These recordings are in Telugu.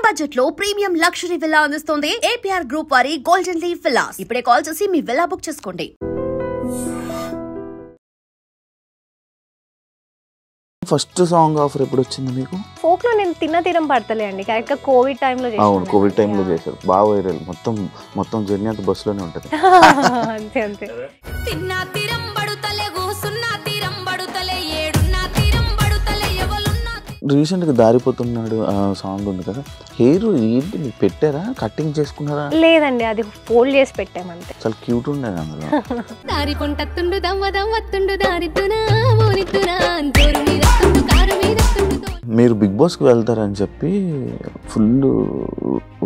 మీడియం బడ్జెట్ లో ప్రీమియం లగ్జరీ విల్లా అందిస్తుంది ఏపీఆర్ గ్రూప్ వారి గోల్డెన్ లీవ్ విల్లాస్. ఇప్పుడే కాల్ చేసి మీ విల్లా బుక్ చేసుకోండి. ఫస్ట్ సాంగ్ ఆఫర్ ఎప్పుడు వచ్చింది మీకు? ఫోక్ లో నేను తిన్న తీరం పడతలే అండి, కరెక్ట్ గా కోవిడ్ టైంలో చేశాను. అవును, కోవిడ్ టైంలో చేశారు, బాగా వైరల్. మొత్తం జర్నీ అంతా బస్సులోనే ఉంటుంది. అంతే అంతే. రీసెంట్గా దారిపోతున్నాడు ఆ సాంగ్ ఉంది కదా, హెయిర్ ఏంటి మీకు పెట్టారా, కటింగ్ చేసుకున్నారా? లేదండి, అది ఫోల్డ్ చేసి పెట్టామంతే. చాలా క్యూట్ ఉండేది అందులో. మీరు బిగ్ బాస్కి వెళ్తారని చెప్పి ఫుల్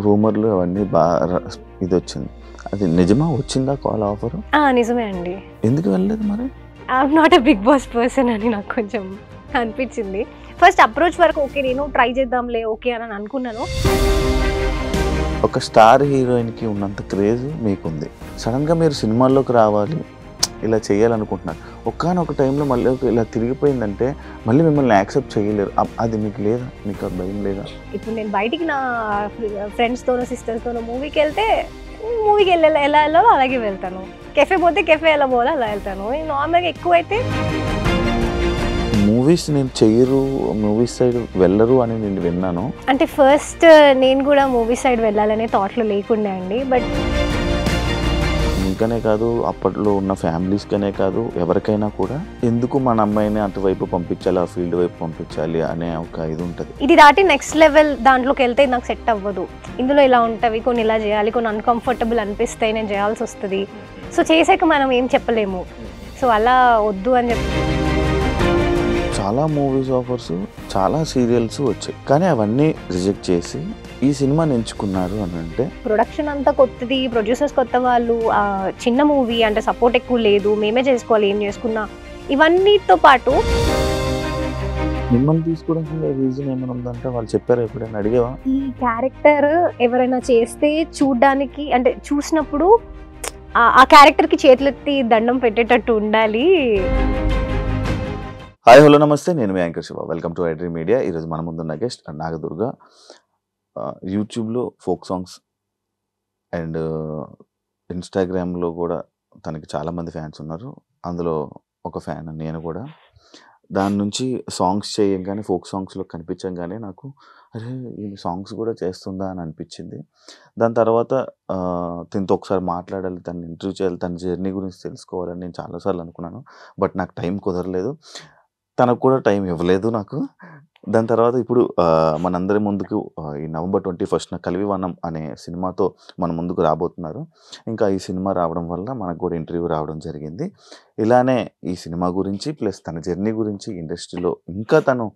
రూమర్లు అవన్నీ బాగా ఇది వచ్చింది, అది నిజమా? వచ్చిందా కాల్ ఆఫర్? నిజమే అండి. ఎందుకు వెళ్ళలేదు మరి? I'm not a Bigg Boss person అని నాకు కొంచెం అనిపించింది. ఫస్ట్ అప్రోచ్ వరకు ఓకే, నేను ట్రై చేద్దాంలే ఓకే అని అనుకున్నాను. ఒక స్టార్ హీరోయిన్కి ఉన్నంత క్రేజ్ మీకుంది, సడన్గా మీరు సినిమాల్లోకి రావాలి, ఇలా చేయాలనుకుంటున్నారు. ఒక్కనొక టైంలో మళ్ళీ ఇలా తిరిగిపోయిందంటే మళ్ళీ మిమ్మల్ని యాక్సెప్ట్ చేయలేరు. అది మీకు లేదా? మీకు భయం లేదా? ఇప్పుడు నేను బయటికి నా ఫ్రెండ్స్తోనో సిస్టర్స్తోనో మూవీకి వెళ్తే మూవీకి ఎలా వెళ్ళాలో అలాగే వెళ్తాను. కెఫే పోతే కెఫే ఎలా పోవాలో అలా వెళ్తాను. నార్మల్గా ఎక్కువైతే మూవీస్ నేను చెయ్యరు, మూవీస్ సైడ్ వెళ్ళరు అని నేను విన్నాను. అంటే ఫస్ట్ నేను కూడా మూవీ సైడ్ వెళ్ళాలనే థాట్లో లేకుండే అండి. బట్ ఇంకనే కాదు, అప్పట్లో ఉన్న ఫ్యామిలీస్కనే కాదు, ఎవరికైనా కూడా ఎందుకు మన అమ్మాయిని అటువైపు పంపించాలి, ఆ ఫీల్డ్ వైపు పంపించాలి అనే ఒక ఇది ఉంటుంది. ఇది దాటి నెక్స్ట్ లెవెల్ దాంట్లోకి వెళ్తే నాకు సెట్ అవ్వదు. ఇందులో ఇలా ఉంటవి, కొన్ని ఇలా చేయాలి, కొన్ని అన్కంఫర్టబుల్ అనిపిస్తాయి, నేను చేయాల్సి వస్తుంది. సో చేసాక మనం ఏం చెప్పలేము. సో అలా వద్దు అని చెప్పి చాలా మూవీస్ ఆఫర్స్, చాలా సీరియల్స్ వచ్చాయి, కానీ అవన్నీ రిజెక్ట్ చేసి ఈ సినిమాని ఎంచుకున్నారు అని అంటే ప్రొడక్షన్ అంతా కొత్తది, ప్రొడ్యూసర్స్ కొత్త వాళ్ళు, చిన్న మూవీ అంటే సపోర్ట్ ఎక్కువ లేదు, మేమే చేసుకోవాలి ఏం చేసుకున్నా, ఇవన్నీతో పాటు మిమ్మల్ని తీసుకోవడానికి రీజన్ ఏమైనా ఉందంటే వాళ్ళు చెప్పారు, ఎప్పుడైనా అడిగావా? ఈ క్యారెక్టర్ ఎవరైనా చేస్తే చూడ్డానికి అంటే చూసినప్పుడు ఆ క్యారెక్టర్కి చేతులెత్తి దండం పెట్టేటట్టు ఉండాలి. హాయ్ హలో నమస్తే, నేను మీ anchor Shiva. Welcome to iDream media. ఈరోజు మన ముందున్న గెస్ట్ నాగదుర్గ. యూట్యూబ్లో ఫోక్ సాంగ్స్ అండ్ ఇన్స్టాగ్రామ్లో కూడా తనకి చాలామంది ఫ్యాన్స్ ఉన్నారు. అందులో ఒక ఫ్యాన్ నేను కూడా. దాని నుంచి సాంగ్స్ చేయగానే, ఫోక్ సాంగ్స్లో కనిపించగానే నాకు అరే ఈ సాంగ్స్ కూడా చేస్తుందా అని అనిపించింది. దాని తర్వాత తనతో ఒకసారి మాట్లాడాలి, తను ఇంటర్వ్యూ చేయాలి, తన జర్నీ గురించి తెలుసుకోవాలని నేను చాలాసార్లు అనుకున్నాను. బట్ నాకు టైం కుదరలేదు, తనకు కూడా టైం ఇవ్వలేదు నాకు. దాని తర్వాత ఇప్పుడు మనందరి ముందుకు ఈ November 21న కలివివనం అనే సినిమాతో మన ముందుకు రాబోతున్నారు. ఇంకా ఈ సినిమా రావడం వల్ల మనకు కూడా ఇంటర్వ్యూ రావడం జరిగింది. ఇలానే ఈ సినిమా గురించి ప్లస్ తన జర్నీ గురించి, ఇండస్ట్రీలో ఇంకా తను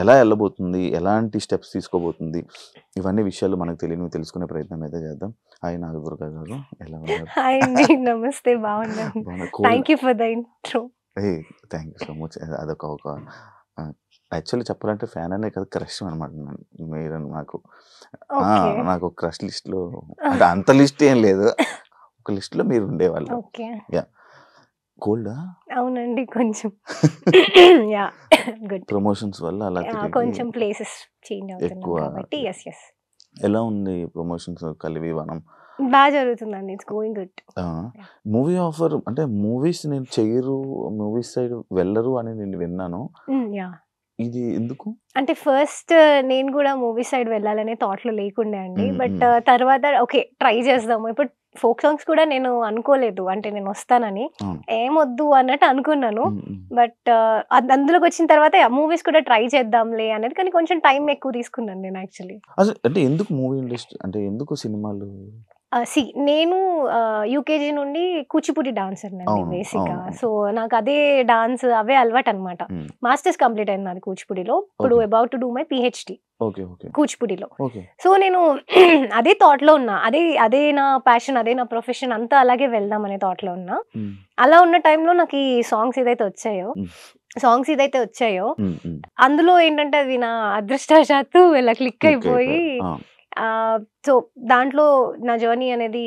ఎలా వెళ్ళబోతుంది, ఎలాంటి స్టెప్స్ తీసుకోబోతుంది, ఇవన్నీ విషయాలు మనకు తెలియనివి తెలుసుకునే ప్రయత్నం అయితే చేద్దాం. హాయ్ నాగదుర్గ గారు, ఎలా ఉన్నారు? హాయ్ అండి, నమస్తే, బాగున్నాను. Thank you for the intro. Thank you so much. అదొక యాక్చువల్లీ చెప్పాలంటే ఫ్యాన్ అనే కదా, క్రష్ అనమాట మీరు నాకు క్రష్ లిస్ట్లో. అంటే అంత లిస్ట్ ఏం లేదు, ఒక లిస్ట్లో మీరు ఉండేవాళ్ళు. యా, కోల్డా? అవునండి, కొంచెం యా గుడ్. ప్రమోషన్స్ వల్ల అలా కొంచెం ప్లేసెస్ చేంజ్ అవుతున్నాయి కాబట్టి. yes yes. ఎలా ఉంది ప్రమోషన్స్ కలివివనం? బాగా జరుగుతుందండి, it's going good. Movie offer అంటే మూవీస్ నేను చెయ్యరు, మూవీస్ సైడ్ వెళ్ళరు అని నేను విన్నాను. ఇది ఎందుకు? అంటే ఫస్ట్ నేను కూడా మూవీ సైడ్ వెళ్ళాలనే థాట్లో లేకుండే అండి. బట్ తర్వాత ఓకే ట్రై చేద్దాము. ఇప్పుడు ఫోక్ సాంగ్స్ కూడా నేను అనుకోలేదు, అంటే నేను వస్తానని ఏమొద్దు అన్నట్టు అనుకున్నాను. బట్ అందులోకి వచ్చిన తర్వాత మూవీస్ కూడా ట్రై చేద్దాంలే అనేది, కానీ కొంచెం టైం ఎక్కువ తీసుకున్నాను నేను యాక్చువల్లీ. అంటే ఎందుకు మూవీ ఇండస్ట్రీ, అంటే ఎందుకు సినిమాలు? నేను యూకేజీ నుండి కూచిపూడి డాన్సర్ అండి బేసిక్గా. సో నాకు అదే డాన్స్ అవే అలవాటు అనమాట. మాస్టర్స్ కంప్లీట్ అయింది నాది కూచిపూడిలో. ఇప్పుడు about to do my PhD కూచిపూడిలో. సో నేను అదే థాట్ లో ఉన్నా, అదే నా ప్యాషన్, అదే నా ప్రొఫెషన్, అంతా అలాగే వెళ్దాం అనే థాట్ లో ఉన్నా. అలా ఉన్న టైంలో నాకు ఈ సాంగ్స్ ఏదైతే వచ్చాయో అందులో ఏంటంటే అది నా అదృష్టవశాత్తు ఇలా క్లిక్ అయిపోయి, సో దాంట్లో నా జర్నీ అనేది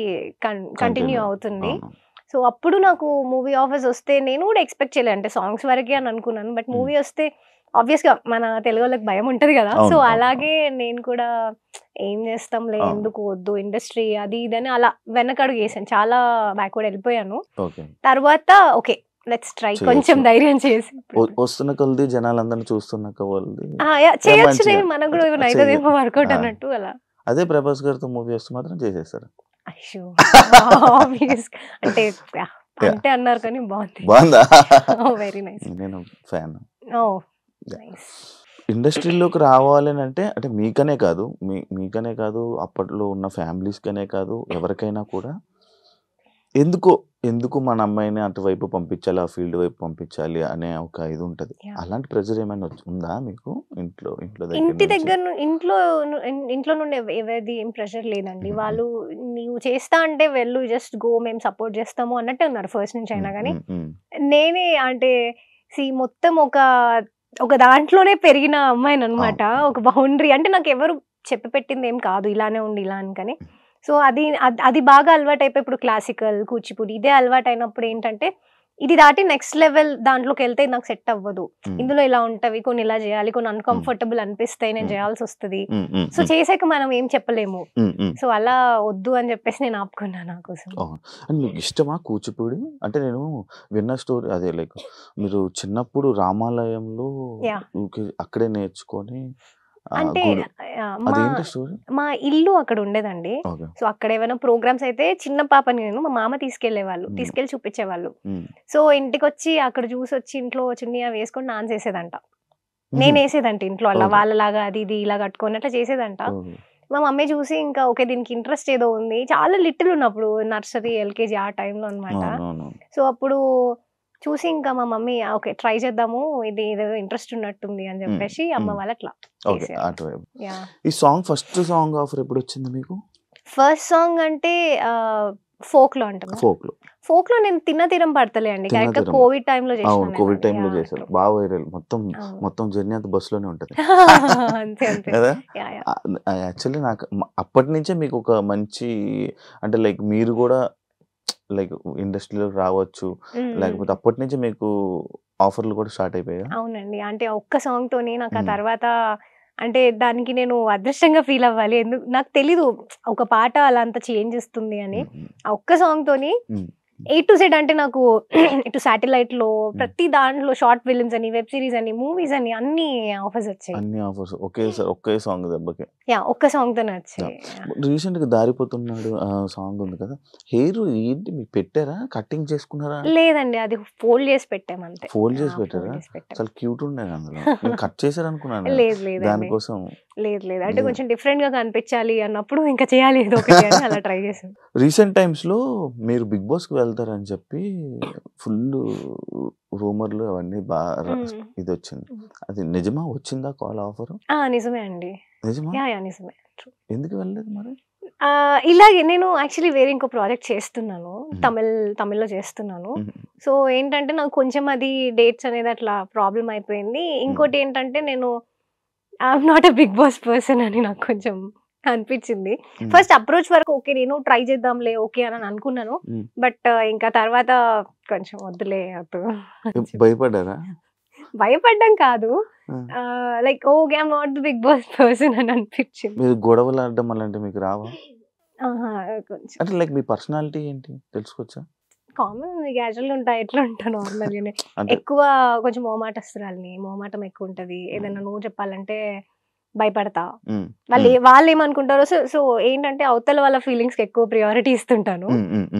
కంటిన్యూ అవుతుంది. సో అప్పుడు నాకు మూవీ ఆఫర్స్ వస్తే నేను కూడా ఎక్స్పెక్ట్ చేయలేదు, అంటే సాంగ్స్ వరకే అని అనుకున్నాను. బట్ మూవీ వస్తే ఆబ్వియస్ గా మన తెలుగు వాళ్ళకి భయం ఉంటది కదా. అవును, సో అవును, అలాగే నేను కూడా ఏం చేస్తాంలే, అవును. ఎందుకు వద్దు ఇండస్ట్రీ అది ఇదని అలా వెనకడుగు వేసాను, చాలా బ్యాక్వర్డ్ వెళ్ళిపోయాను. ఓకే. తర్వాత ఓకే లెట్స్ ట్రై, చేయొచ్చు. కొంచెం ధైర్యం చేసి వస్తున్న కొలది జనాలందరినీ చూస్తున్న కొలది చేయొచ్చు, మంచిగా మనకు కూడా ఏమైనా చెయ్య. అవుతుందేమో వర్కౌట్ ఆ. అన్నట్టు అలా. అదే ప్రభాస్ గారితో మూవీ వస్తే మాత్రం చేసేస్తారు. అయ్యో obvious. అంటే అంటే అన్నారు కానీ బాగుంది. బాగుందా? Very nice. నేను ఫ్యాన్. ఓ Yeah. నైస్. ఇండస్ట్రీలోకి రావాలి అని అంటే మీకనే కాదు, మీకనే కాదు, అప్పట్లో ఉన్న ఫ్యామిలీస్కనే కాదు, ఎవరికైనా కూడా ఎందుకు మన అమ్మాయిని అటువైపు పంపించాలి, ఆ ఫీల్డ్ వైపు పంపించాలి అనే ఒక ఇది ఉంటుంది. Yeah. అలాంటి ప్రెజర్ ఏమైనా ఉందా మీకు ఇంట్లో ఇంటి దగ్గర దగ్గర ఇంట్లో నుండి ఎవరిది ఏం ప్రెషర్ లేదండి. నుంచి? వాళ్ళు నీవు చేస్తా అంటే వెళ్ళు, జస్ట్ గో, మేము సపోర్ట్ చేస్తాము అన్నట్టే ఉన్నారు ఫస్ట్ నుంచి అయినా. కానీ నేనే అంటే మొత్తం ఒక దాంట్లోనే పెరిగిన అమ్మాయిని అనమాట. ఒక బౌండరీ అంటే నాకు ఎవరు చెప్పి పెట్టింది ఏం కాదు, ఇలానే ఉండి ఇలా అని. కానీ సో అది బాగా అలవాటు అయిపోయి ఇప్పుడు క్లాసికల్, కూచిపూడి ఇదే అలవాటు అయినప్పుడు ఏంటంటే ఇది దాటి నెక్స్ట్ లెవెల్ దాంట్లోకి వెళ్తే నాకు సెట్ అవ్వదు. ఇందులో ఇలా ఉంటవి, కొన్ని ఇలా చేయాలి, కొన్ని అన్కంఫర్టబుల్ అనిపిస్తాయి, నేను చేయాల్సి వస్తుంది. సో చేసాక మనం ఏం చెప్పలేము. సో అలా వద్దు అని చెప్పేసి నేను ఆపుకున్నా నా కోసం. మీకు ఇష్టమా కూచిపూడి? అంటే నేను విన్న స్టోరీ అదే, లైక్ మీరు చిన్నప్పుడు రామాలయంలో అక్కడే నేర్చుకొని అంటే మా ఇల్లు అక్కడ ఉండేదండి. సో అక్కడ ఏమైనా ప్రోగ్రామ్స్ అయితే చిన్న పాపని నేను మా మామ తీసుకెళ్లి చూపించేవాళ్ళు. సో ఇంటికి వచ్చి అక్కడ చూసి వచ్చి ఇంట్లో చున్నీ వేసుకొని డాన్స్ వేసేదంట. నేను వేసేదంట ఇంట్లో అలా వాళ్ళలాగా, అది ఇది ఇలా కట్టుకొని అట్లా చేసేదంట. మా మమ్మీ చూసి ఇంకా ఓకే దీనికి ఇంట్రెస్ట్ ఏదో ఉంది, చాలా లిటిల్ ఉన్నప్పుడు, నర్సరీ ఎల్కేజీ ఆ టైంలో అనమాట. సో అప్పుడు చూసి ఇంకా మా మమ్మీ ఓకే ట్రై చేద్దాము, ఇది ఏదో ఇంట్రెస్ట్ ఉన్నట్టుంది అని చెప్పేసి అమ్మ వాళ్ళు అట్లా. ఈ సాంగ్ ఫస్ట్ సాంగ్ ఆఫర్ ఎప్పుడు వచ్చింది మీకు? ఫస్ట్ సాంగ్ అంటే ఫోక్ లో అంటారు. ఫోక్ లో నేను తిన్న తీరం పడతలే అండి, కరెక్ట్ గా కోవిడ్ టైంలో చేశాను. కోవిడ్ టైంలో చేశారు, బాగా వైరల్, మొత్తం జర్నీ అంతా బస్ లోనే ఉంటది కదా. యాక్చువల్లీ నాకు అప్పటి నుంచే మీకు ఒక మంచి అంటే లైక్ మీరు కూడా లైక్ ఇండస్ట్రీలోకి రావచ్చు, లేకపోతే అప్పటి నుంచి మీకు ఆఫర్లు కూడా స్టార్ట్ అయిపోయాయి? అవునండి, అంటే ఒక్క సాంగ్ తోనే నాకు ఆ తర్వాత అంటే దానికి నేను అదృష్టంగా ఫీల్ అవ్వాలి. ఎందుకు నాకు తెలీదు ఒక పాట అలా అంత చేంజ్ ఇస్తుంది అని. ఆ ఒక్క సాంగ్ తోని A to Z అంటే నాకు ఇటు శాటిలైట్ లో ప్రతి దాంట్లో షార్ట్ ఫిల్మ్స్ అని, వెబ్ సిరీస్ అని, మూవీస్ అని అన్ని ఆఫర్స్ వచ్చాయి. అన్ని ఆఫర్స్ ఒకే సాంగ్ దెబ్బకి. ఒక్క సాంగ్ తోనే వచ్చాయి. రీసెంట్ గా దారిపోతున్నాడు సాంగ్ ఉంది కదా, హెయిర్ ఏంటి మీకు పెట్టారా, కటింగ్ చేసుకున్నారా? లేదండి, అది ఫోల్డ్ చేసి పెట్టాము అంతే. ఫోల్డ్ చేసి పెట్టారా? చాలా క్యూట్ ఉండేది అందులో. నేను కట్ చేశారు అనుకున్నాను. లేదు దానికోసం లేదు, అంటే కొంచెం డిఫరెంట్ గా కనిపించాలి అన్నప్పుడు ఇంకా చేయాలి ఏదో ఒకటి అని అలా ట్రై చేశాను. రీసెంట్ టైమ్స్ లో మీరు బిగ్ బాస్ కి వెళ్తారని చెప్పి ఫుల్ రూమర్లు అవన్నీ బాగా ఇది వచ్చింది, అది నిజమా? వచ్చిందా కాల్ ఆఫర్? నిజమే అండి. నిజమా? నిజమే. ఎందుకు వెళ్ళలేదు మరి? ఇలాగే నేను యాక్చువల్లీ వేరే ఇంకో ప్రాజెక్ట్ చేస్తున్నాను, తమిళ్లో చేస్తున్నాను. సో ఏంటంటే నాకు కొంచెం అది డేట్స్ అనేది అట్లా ప్రాబ్లం అయిపోయింది. ఇంకోటి ఏంటంటే నేను I'm not a Bigg Boss person అని నాకు కొంచెం అనిపించింది. ఫస్ట్ అప్రోచ్ వరకు ఓకే నేను ట్రై చేద్దాంలే ఓకే అని అనుకున్నాను. బట్ ఇంకా తర్వాత కొంచెం వద్దులే. భయపడ్డారా? భయపడ్డం కాదు, like okay I'm not the Bigg Boss person అని అనిపించింది. మీరు గొడవలు ఆడడం అలాంటి మీకు రావా? కొంచెం అంటే లైక్ మీ పర్సనాలిటీ ఏంటి తెలుసుకోవచ్చా? కామన్ క్యాజువల్ గా ఉంటా, ఎట్లా ఉంటా నార్మల్ గానే. ఎక్కువ కొంచెం మొహమాటం ఎక్కువ ఉంటది. ఏదైనా నువ్వు చెప్పాలంటే భయపడతా. వాళ్ళు ఏమనుకుంటారో. సో ఏంటంటే అవతల వాళ్ళ ఫీలింగ్స్ కి ఎక్కువ ప్రియారిటీ ఇస్తుంటాను.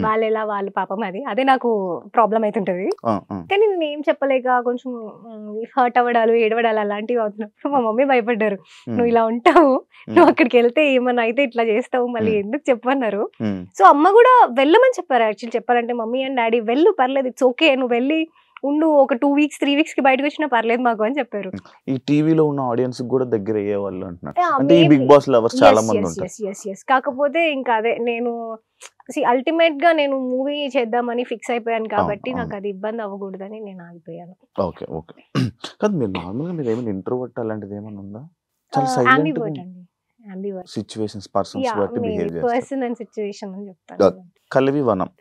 వాళ్ళు ఎలా వాళ్ళు పాపం అదే నాకు ప్రాబ్లం అవుతుంటది. కానీ నేను ఏం చెప్పలేక కొంచెం హర్ట్ అవ్వడాలు, ఏడవడాలు అలాంటివి అవుతున్నప్పుడు మా మమ్మీ భయపడ్డారు. నువ్వు ఇలా ఉంటావు, నువ్వు అక్కడికి వెళ్తే ఏమన్నా అయితే ఇట్లా చేస్తావు, మళ్ళీ ఎందుకు చెప్పన్నారు. సో అమ్మ కూడా వెళ్ళమని చెప్పారు. యాక్చువల్లీ చెప్పాలంటే మమ్మీ అండ్ డాడీ వెళ్ళు, పర్లేదు, ఇట్స్ ఓకే, నువ్వు వెళ్ళి ఉండు, ఒక 2 weeks 3 weeks కి బయటకు వచ్చినా పర్లేదు మాకు అని చెప్పారు. ఈ టీవీలో ఉన్న ఆడియన్స్ కూడా దగ్గర అయ్యే వాళ్ళు అంటున్నారు. అంటే ఈ బిగ్ బాస్ లవర్స్ చాలా మంది ఉంటారు. కాకపోతే ఇంకా అదే నేను అల్టిమేట్ గా నేను మూవీ చేద్దామని ఫిక్స్ అయిపోయాను కాబట్టి నాకు అది ఇబ్బంది అవ్వకూడదని నేను ఆగిపోయాను. ఓకే కాదు, మీరు నార్మల్ గా మీరు ఏమైనా ఇంట్రోవర్ట్ అలాంటిది ఏమైనా ఉందా? చాలా సైలెంట్ గా సిచువేషన్స్ పర్సన్స్ బట్టి బిహేవ్ చేస్తారు. పర్సన్ అండ్ సిచువేషన్ అని చెప్తాను. కలివి వనం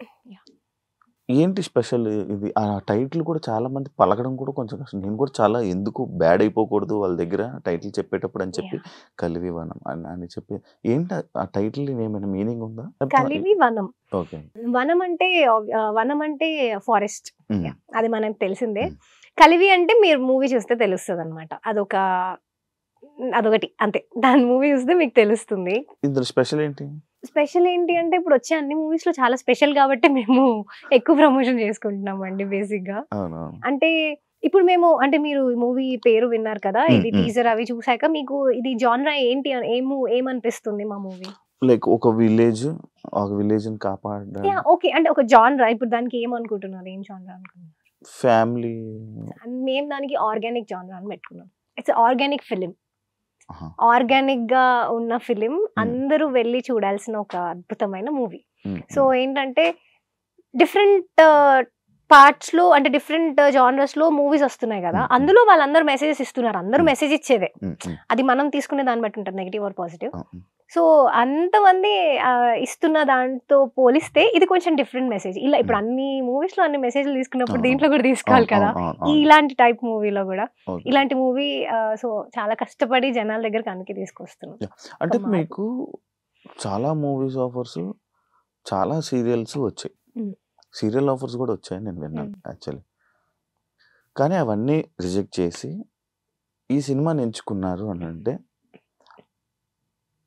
ఏంటి స్పెషల్ ఇది? ఆ టైటిల్ కూడా చాలా మంది పలకడం కూడా కొంచెం కష్టం. నేను కూడా చాలా ఎందుకు బ్యాడ్ అయిపోకూడదు వాళ్ళ దగ్గర టైటిల్ చెప్పేటప్పుడు అని చెప్పి యాహ్! 'కలివి వనం' అని చెప్పి ఏంటి ఆ టైటిల్ ఏమైనా మీనింగ్ ఉందా? కలివి వనం. ఓకే. వనం అంటే ఫారెస్ట్. హ్మ్. యాహ్! అది మనకు తెలిసిందే. హ్మ్. కలివి అంటే మీరు మూవీ చూస్తే తెలుస్తదనమాట. అదొకటి అంతే. దాని మూవీ చూస్తే మీకు తెలుస్తుంది. ఇందులో స్పెషల్ ఏంటి? స్పెషల్ ఏంటి అంటే ఇప్పుడు వచ్చే అన్ని మూవీస్‌లో చాలా స్పెషల్ కాబట్టి మేము ఎక్కువ ప్రమోషన్ చేసుకుంటున్నామండి బేసిక్‌గా. అవునవును. అంటే ఇప్పుడు మేము అంటే మీరు ఈ మూవీ పేరు విన్నారు కదా! హ్మ్. ఇది హ్మ్. టీజర్ అవి చూసాక మీకు ఇది జానరా ఏంటి ఏమనిపిస్తుంది మా మూవీ? లైక్ ఒక విలేజ్‌ని కాపాడడానికి యాహ్! ఓకే. అంటే ఒక జానరా ఇప్పుడు దానికి ఏమనుకుంటున్నారు? ఏం జానరా అనుకుంటున్నారు? ఫ్యామిలీ. మేము దానికి ఆర్గానిక్ జానరా అని పెట్టుకున్నాం. It's organic film. ఆహా! ఆర్గానిక్‌గా ఉన్న ఫిల్మ్ హ్మ్. అందరూ వెళ్లి చూడాల్సిన ఒక అద్భుతమైన మూవీ. హ్మ్. సో హ్మ్. ఏంటంటే డిఫరెంట్ పార్ట్స్‌లో అంటే డిఫరెంట్ జానర్స్‌లో మూవీస్ వస్తున్నాయి గదా! హ్మ్. హ్మ్. అందులో వాళ్ళందరూ మెసేజెస్ ఇస్తున్నారు. అందరూ హ్మ్. మెసేజ్ ఇచ్చేదే. హ్మ్. హ్మ్. అది మనం తీసుకునే దాన్ని బట్టి ఉంటది నెగెటివ్ ఆర్ పాజిటివ్. అవును. సో అంతమంది ఇస్తున్న దాంతో పోలిస్తే ఇది కొంచెం డిఫరెంట్ మెసేజ్. ఇలా ఇప్పుడు హ్మ్. అన్ని మూవీస్‌లో అన్ని మెసేజ్‌లు తీసుకున్నప్పుడు అవును. దీంట్లో కూడా తీసుకోవాలి అవును. కదా! అవును. అవును. అవును. ఇలాంటి టైప్ మూవీలో గూడా. ఓకే. ఇలాంటి మూవీ సో చాలా కష్టపడి జనాల దగ్గరికి అందుకే తీసుకొస్తున్నాం. యాహ్! అంటే ఒక మార్పు. మీకు చాలా మూవీస్ ఆఫర్స్, చాలా సీరియల్స్ వచ్చాయి. హ్మ్. సీరియల్ ఆఫర్స్ కూడా వచ్చాయని నేను విన్నాను హ్మ్. యాక్చువల్లీ. కానీ అవన్నీ రిజెక్ట్ చేసి ఈ సినిమాని ఎంచుకున్నారు అనంటే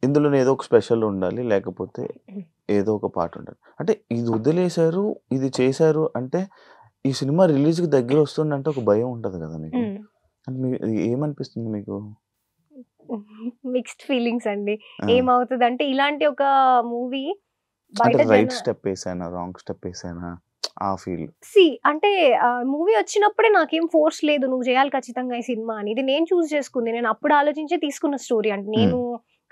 ఇందులోనే ఏదో ఒక స్పెషల్ ఉండాలి. లేకపోతే ఏదో ఒక పార్ట్ ఉండాలి. అంటే ఇది వదిలేసారు, ఇది చేశారు అంటే ఈ సినిమా రిలీజ్‌కి దగ్గరొస్తుందంటే ఒక భయం ఉంటది కదా మీకు. హ్మ్. అంటే ఏమనిపిస్తుంది మీకు? మిక్స్డ్ ఫీలింగ్స్ అండి. ఆ! ఏమవుతదంటే ఇలాంటి ఒక మూవీ అంటే బయట రైట్ స్టెప్ ఏసానా? రాంగ్ స్టెప్ ఏసానా? ఆ ఫీల్. అంటే మూవీ వచ్చినప్పుడే నాకేం ఫోర్స్ లేదు. నువ్వు చేయాలి ఖచ్చితంగా ఈ సినిమా అని. ఇది నేను చూజ్ చేసుకుంది. నేను అప్పుడు ఆలోచించే తీసుకున్న స్టోరీ. అంటే హ్మ్. నేను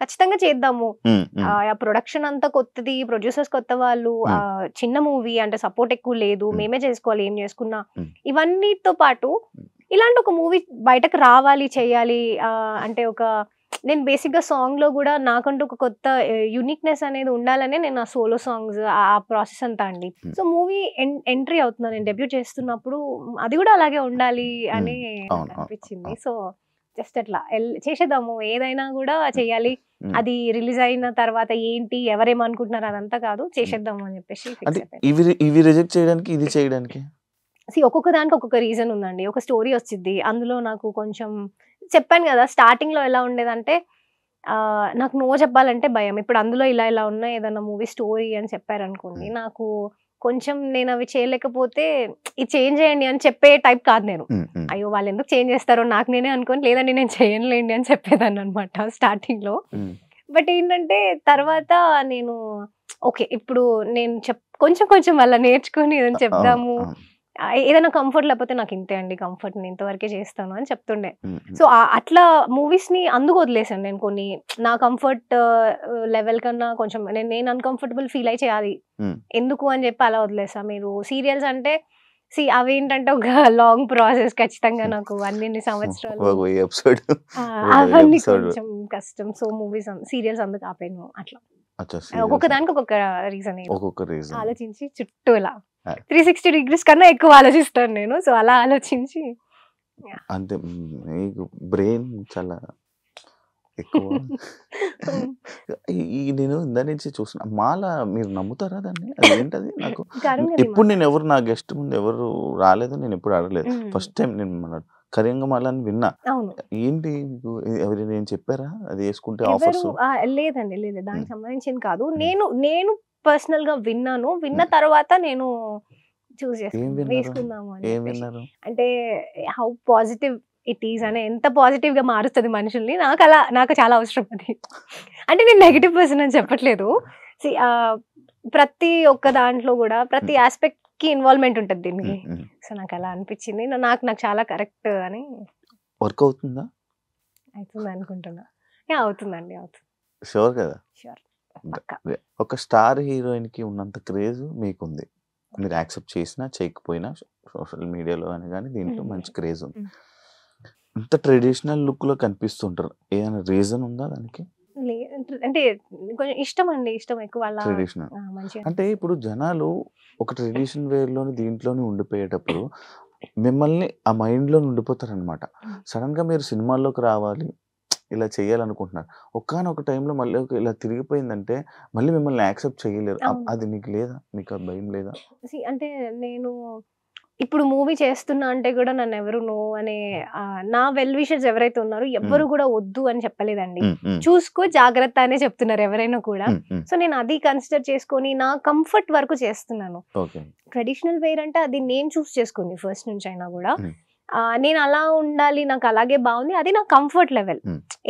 ఖచ్చితంగా చేద్దాము. హ్మ్. హ్మ్. ఆ ప్రొడక్షన్ అంతా కొత్తది. ప్రొడ్యూసర్స్ కొత్త వాళ్ళు. హ్మ్. చిన్న మూవీ అంటే సపోర్ట్ ఎక్కువ లేదు. హ్మ్. మేమే చేసుకోవాలి ఏం చేసుకున్నా. హ్మ్. ఇవన్నిటితో పాటు హ్మ్. ఇలాంటి ఒక మూవీ బయటకు రావాలి, చేయాలి అంటే నేను బేసిక్‌గా సాంగ్‌లో గూడా నాకంటూ ఒక కొత్త యూనిక్‌నెస్ అనేది ఉండాలనే నేను ఆ సోలో సాంగ్స్ ఆ ప్రాసెస్ అంతా అండి. హ్మ్. సో, మూవీ ఎంట్రీ అవుతున్నా నేను డెబ్యూట్ చేస్తున్నప్పుడు అది గూడా అలాగే ఉండాలి హ్మ్. అని అవును. అవును. నాకనిపించింది. అవును. సో, జస్ట్ అట్లా చేసేద్దాము. ఏదైనా గూడా హ్మ్. చెయ్యాలి. హ్మ్. అది రిలీజ్ అయిన తర్వాత ఏంటి, ఎవరేమనుకుంటున్నారు అదంతా కాదు. హ్మ్. చేసేద్దాము అని చెప్పేసి అంటే ఫిక్స్ అయిపోయాను. ఇవి రిజెక్ట్ చేయడానికి, ఇది చేయడానికి? ఒక్కొక్క దానికి ఒక్కొక్క రీజన్ ఉందండి. ఒక స్టోరీ వచ్చిద్ది. అందులో నాకు కొంచెం చెప్పాను గదా! స్టార్టింగ్‌లో ఎలా ఉండేదంటే నాకు నో చెప్పాలంటే భయం. ఇప్పుడు అందులో ఇలా ఉన్నాయి ఏదన్నా మూవీ స్టోరీ అని చెప్పారనుకోండి. హ్మ్. నాకు కొంచెం నేనవి చేయలేకపోతే ఇది చేంజ్ చేయండి అని చెప్పే టైప్ కాదు నేను. హ్మ్. హ్మ్. అయ్యో! వాళ్ళెందుకు చేంజ్ చేస్తారో నాకు నేనే అనుకోని లేదండి నేను చేయనులేండి అని చెప్పేదాన్ననమాట స్టార్టింగ్‌లో. హ్మ్. బట్ ఏంటంటే తర్వాత నేను ఓకే. ఇప్పుడు నేను కొంచెం కొంచెం అలా నేర్చుకొని ఏదైనా అవును. చెప్దాము. అవును. ఏదైనా కంఫర్ట్ లేకపోతే నాకింతే అండి కంఫర్ట్. నేను ఇంతవరకే చేస్తాను అని చెప్తుండే. హ్మ్. హ్మ్. సో, అట్లా మూవీస్‌ని అందుకు వదిలేసాను నేను కొన్ని. నా కంఫర్ట్ లెవెల్ కన్నా కొంచెం నేను అన్‌కంఫర్టబుల్ ఫీల్ అయ్యి చేయాలి. హ్మ్. ఎందుకు అని చెప్పి అలా వదిలేసా. మీరు సీరియల్స్ అంటే అవేంటంటే ఒక లాంగ్ ప్రాసెస్ ఖచ్చితంగా నాకు అన్నిన్ని సంవత్సరాలు ఒక 1000 ఎపిసోడ్. అవన్నీ ఎపిసోడ్. కొంచెం కష్టం. సో, సీరియల్స్ అందుకు ఆపాను అట్లా. అచ్చా! ఒక్కొక్క సీరియల్స్ దానికి ఒక్కొక్క రీజన్ ఏదో ఒక్కొక్క రీజన్. ఆలోచించి చుట్టూ ఇలా ఆ! 360 డిగ్రీస్ కన్నా ఎక్కువ ఆలోచిస్తాను నేను. సో, అలా ఆలోచించి యాహ్! అంతే. మీకు బ్రెయిన్ చాలా ఎక్కువ. హ్మ్. నేను ఇందాక నుంచి చూస్తున్నా. మాల మీరు నమ్ముతారా దాన్ని? అది ఏంటది? నాకు కరుంగలి ఎప్పుడు మాల. నేనెవరు నా గెస్ట్ ముందు ఎవరు రాలేదు. నేనెప్పుడు అడగలేదు. హ్మ్. ఫస్ట్ టైమ్ నేను మన కరింగ మాల అని విన్నా. అవును. ఏంటి మీకు ఎవరైనా ఏం చెప్పారా? అది యేసుకుంటే ఎవరు ఆఫర్స్? లేదండి. లేదు. హ్మ్. దానికి సంబంధించింది కాదు. హ్మ్. నేను పర్సనల్‌గా విన్నాను. విన్న హ్మ్. తర్వాత నేను చూజ్ ఏం చేసుకున్నాను. విన్నారు? వేసుకుందాము అని ఏం చెప్పేసి. విన్నారు? అంటే హౌ పాజిటివ్ ఇట్ ఈస్ అని ఎంత పాజిటివ్‌గా మారుస్తది మనుషుల్ని. నాకు చాలా అవసరం అది. అంటే నేను నెగెటివ్ పర్సన్ అని చెప్పట్లేదు. సీ ప్రతి ఒక్క దాంట్లో గూడా ప్రతి హ్మ్. యాస్పెక్ట్‌కి ఇన్వాల్వ్‌మెంట్ ఉంటది దీనికి. హ్మ్. హ్మ్. సో, నాకలా అనిపిచ్చింది. నాకు చాలా కరెక్ట్ అని వర్క్ అవుతుందా? అవుతుందనుకుంటున్నా. యాహ్! అవుతుందండి. అవుతుంది. ష్యూర్ కదా? ష్యూర్. ద పక్కా. ఒక స్టార్ హీరోయిన్‌కి ఉన్నంత క్రేజ్ మీకుంది. మీరు యాక్సెప్ట్ చేసినా, చేయకపోయినా సోషల్ మీడియాలో అని గాని దీంట్లో హ్మ్. మంచి క్రేజ్ ఉంది. హ్మ్. ఇంత ట్రెడిషనల్ లుక్‌లో కనిపిస్తుంటారు. ఏదైనా రీజన్ ఉందా దానికి? అంటే కొంచెం ఇష్టం అండి, ఇష్టం ఎక్కువ అలా ట్రెడిషనల్. మంచిగా. అంటే ఇప్పుడు జనాలు ఒక ట్రెడిషన్ వేర్లోని దీంట్లోనే ఉండిపోయేటప్పుడు మిమ్మల్ని ఆ మైండ్లో ఉండిపోతారనమాట. సడన్గా మీరు సినిమాల్లోకి రావాలి, ఇలా చేయాలనుకుంటున్నారు. ఒకానొక టైంలో మళ్ళీ ఇలా తిరిగిపోయిందంటే మళ్ళీ మిమ్మల్ని యాక్సెప్ట్ చేయలేరు. అది మీకు లేదా? మీకు ఆ భయం లేదా? అంటే నేను ఇప్పుడు మూవీ చేస్తున్నా అంటే కూడా నన్ను ఎవరు నో అనే నా వెల్ విషర్స్ ఎవరైతే ఉన్నారో ఎవ్వరు కూడా వద్దు అని చెప్పలేదండి. చూసుకో జాగ్రత్త అనే చెప్తున్నారు ఎవరైనా కూడా. సో నేను అది కన్సిడర్ చేసుకొని నా కంఫర్ట్ వరకు చేస్తున్నాను. ట్రెడిషనల్ వేర్ అంటే అది నేను చూస్ చేసుకుంది ఫస్ట్ నుంచి అయినా కూడా. నేను అలా ఉండాలి, నాకు అలాగే బాగుంది, అది నా కంఫర్ట్ లెవెల్.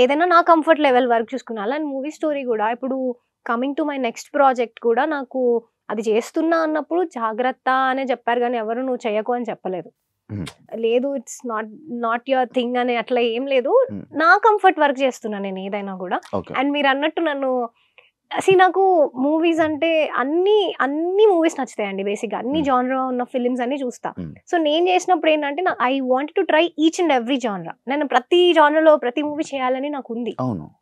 ఏదైనా నా కంఫర్ట్ లెవెల్ వరకు చూసుకున్నా. అలా మూవీ స్టోరీ కూడా ఇప్పుడు coming to my next project కూడా నాకు అది చేస్తున్నా అన్నప్పుడు జాగ్రత్త అనే చెప్పారు, కానీ ఎవరు నువ్వు చెయ్యకు అని చెప్పలేదు. లేదు ఇట్స్ నాట్ యువర్ థింగ్ అని అట్లా ఏం లేదు. నా కంఫర్ట్ వర్క్ చేస్తున్నా నేను ఏదైనా కూడా. అండ్ మీరు అన్నట్టు నన్ను నాకు మూవీస్ అంటే అన్ని మూవీస్ నచ్చుతాయండి బేసిక్గా. అన్ని జానరా ఉన్న ఫిలిమ్స్ అన్ని చూస్తా. సో నేను చేసినప్పుడు ఏంటంటే I want to try each and every జానరా. నేను ప్రతి జానరాలో ప్రతి మూవీ చేయాలని నాకు ఉంది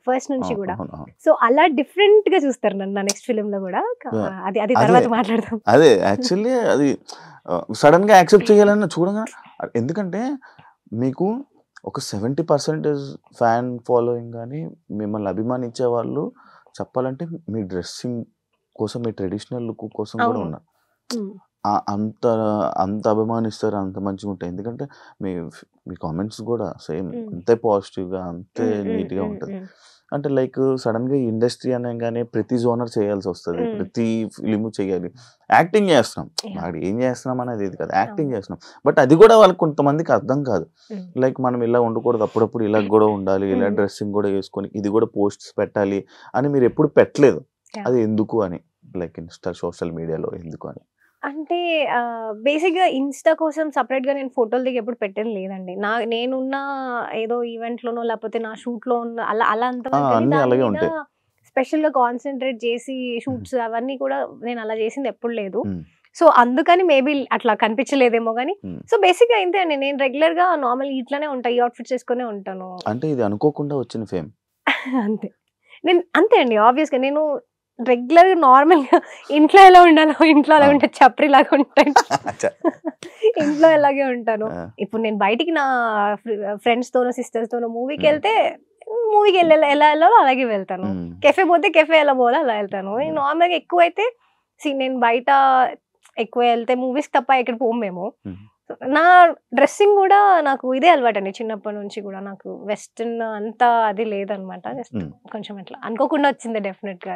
ఫస్ట్ నుంచి కూడా. సో అలా డిఫరెంట్ గా చూస్తారు నన్ను నా నెక్స్ట్ ఫిలిం లో కూడా. అది తర్వాత మాట్లాడదాం. అదే యాక్చువల్లీ అది సడన్ గా యాక్సెప్ట్ చేయాలని చూడగా, ఎందుకంటే మీకు ఒక 70% ఫ్యాన్ ఫాలోయింగ్ కానీ మిమ్మల్ని అభిమానించే వాళ్ళు చెప్పాలంటే మీ డ్రెస్సింగ్ కోసం, మీ ట్రెడిషనల్ లుక్ కోసం కూడా ఉన్నారు. అంత అంత అభిమానిస్తారు, అంత మంచిగా ఉంటాయి. ఎందుకంటే మీ కామెంట్స్ కూడా సేమ్ అంతే పాజిటివ్గా, అంతే నీట్గా ఉంటుంది. అంటే లైక్ సడన్గా ఇండస్ట్రీ అనగానే ప్రతి జోనర్ చేయాల్సి వస్తుంది, ప్రతి ఫిలిం చేయాలి. యాక్టింగ్ చేస్తున్నాం, వాడు ఏం చేస్తున్నాం అనేది ఇది కాదు, యాక్టింగ్ చేస్తున్నాం. బట్ అది కూడా వాళ్ళకి కొంతమందికి అర్థం కాదు. లైక్ మనం ఇలా ఉండకూడదు, అప్పుడప్పుడు ఇలా కూడా ఉండాలి, ఇలా డ్రెస్సింగ్ కూడా వేసుకొని ఇది కూడా పోస్ట్స్ పెట్టాలి అని మీరు ఎప్పుడు పెట్టలేదు. అది ఎందుకు అని, లైక్ ఇన్స్టా సోషల్ మీడియాలో ఎందుకు అని? అంటే బేసిక్గా ఇన్స్టా కోసం సపరేట్ గా నేను ఫోటోలు దిగి ఎప్పుడు పెట్టేది లేదండి. నేనున్న ఏదో ఈవెంట్ లోనో లేకపోతే నా షూట్ లో ఉన్న అలా అంత స్పెషల్ గా కాన్సన్ట్రేట్ చేసి షూట్స్ అవన్నీ కూడా నేను అలా చేసింది ఎప్పుడు లేదు. సో అందుకని మేబీ అట్లా కనిపించలేదేమో కానీ. సో బేసిక్ గా ఇంతే అండి, నేను రెగ్యులర్ గా నార్మల్ ఇట్లానే ఉంటాను, ఈ అవుట్ఫిట్స్ వేసుకునే ఉంటాను. అంటే ఇది అనుకోకుండా వచ్చిన ఫేమ్ అంతే. నేను అంతే అండి, ఆబ్వియస్ గా నేను రెగ్యులర్ నార్మల్ గా ఇంట్లో ఎలా ఉండాలో ఇంట్లో అలా ఉంటే చప్రి లాగా ఉంటాను, ఇంట్లో ఎలాగే ఉంటాను. ఇప్పుడు నేను బయటికి నా ఫ్రెండ్స్ తోనో సిస్టర్స్ తోనో మూవీకి వెళ్తే మూవీకి ఎలా వెళ్ళాలో అలాగే వెళ్తాను. కెఫే పోతే కెఫే ఎలా పోవాలో అలా వెళ్తాను. నార్మల్గా ఎక్కువ అయితే నేను బయట ఎక్కువ వెళ్తే మూవీస్ తప్ప ఎక్కడ పోము మేము. నా డ్రెస్సింగ్ కూడా నాకు ఇదే అలవాటు అండి చిన్నప్పటి నుంచి కూడా. నాకు వెస్టర్న్ అంతా అది లేదనమాట, జస్ట్ కొంచెం అట్లా అనుకోకుండా వచ్చింది డెఫినెట్ గా.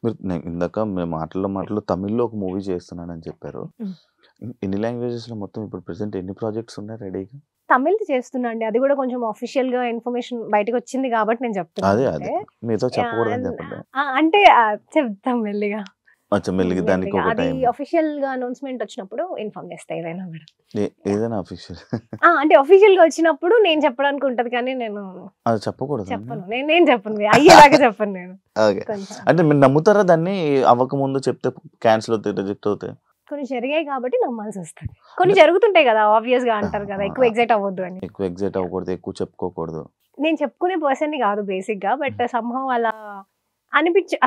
మీరు ఇందాక మాటల్లో తమిళ్లో ఒక మూవీ చేస్తున్నానని చెప్పారు. ఎన్ని లాంగ్వేజెస్ లో మొత్తం ఇప్పుడు ప్రెసెంట్ ఎన్ని ప్రాజెక్ట్స్ ఉన్నాయి రెడీగా? తమిళ్ చేస్తున్నా అండి, అది కూడా కొంచెం అఫీషియల్ గా ఇన్ఫర్మేషన్ బయటకు వచ్చింది కాబట్టి నేను చెప్తున్నాను. అంటే చెప్తాం మెల్లిగా, అది అఫీషియల్ గా అనౌన్స్మెంట్ వచ్చినప్పుడు ఇన్ఫార్మ్ చేస్తా ఏదైనా కూడా. ఏదైనా అఫీషియల్ అంటే అఫీషియల్ గా వచ్చినప్పుడు నేను చెప్పడానికి ఉంటది, కానీ నేను చెప్పకూడదు, చెప్పను. నేను చెప్పను, అయ్యేలాగా చెప్పను నేను. అంటే మీరు నమ్ముతారా దాన్ని? అవ్వక ముందు చెప్తే క్యాన్సిల్ అవుతాయి, రిజెక్ట్ అవుతాయి? కొన్ని జరిగాయి కాబట్టి నమ్మాల్సి వస్తుంది. కొన్ని జరుగుతుంటాయి కదా, ఆబ్వియస్ గా అంటారు కదా ఎక్కువ ఎగ్జైట్ అవ్వద్దు అని. ఎక్కువ ఎగ్జైట్ అవ్వకూడదు, ఎక్కువ చెప్పుకోకూడదు. నేను చెప్పుకునే పర్సన్ ని కాదు బేసిక్ గా, బట్ సంహవ్ అలా